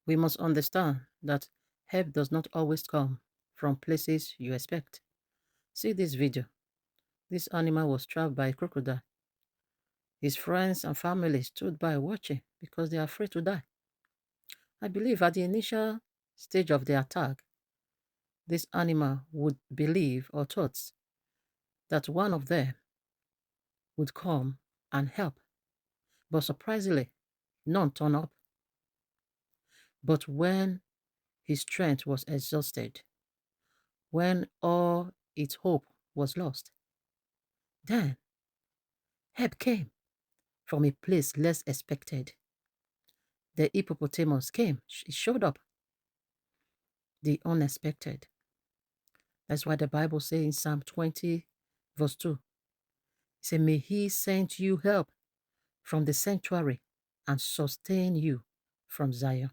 We must understand that help does not always come from places you expect. See this video. This animal was trapped by a crocodile. His friends and family stood by watching because they are afraid to die. I believe at the initial stage of the attack, this animal would believe or thought that one of them would come and help. But surprisingly, none turned up. But when his strength was exhausted, when all its hope was lost, then help came from a place less expected. The hippopotamus came, it showed up, the unexpected. That's why the Bible says in Psalm 20, verse 2, it says, May he send you help from the sanctuary and sustain you from Zion.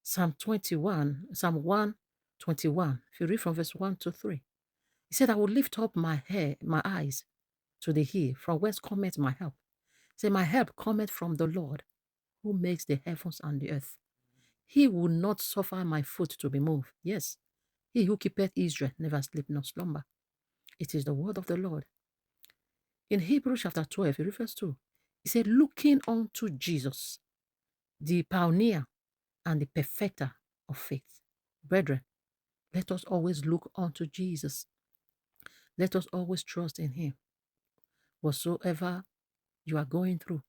Psalm 121, if you read from verse 1 to 3, he said, I will lift up my eyes to the hill, from whence cometh my help. Say, my help cometh from the Lord, who makes the heavens and the earth. He will not suffer my foot to be moved. Yes, he who keepeth Israel never sleep nor slumber. It is the word of the Lord. In Hebrews chapter 12, he refers to, he said, looking unto Jesus, the pioneer and the perfecter of faith. Brethren, let us always look unto Jesus. Let us always trust in him. Whatsoever you are going through,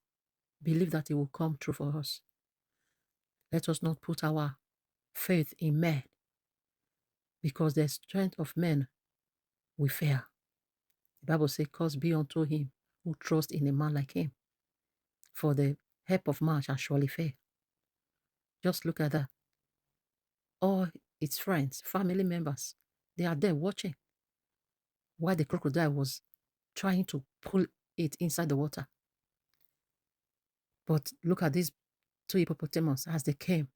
believe that it will come true for us. Let us not put our faith in men, because the strength of men will fail. The Bible says, curse be unto him who trusts in a man like him, for the help of man shall surely fail. Just look at that. All its friends, family members, they are there watching while the crocodile was trying to pull it inside the water. But look at these two hippopotamus as they came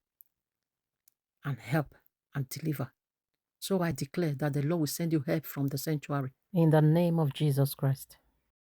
and help and deliver. So I declare that the Lord will send you help from the sanctuary. In the name of Jesus Christ.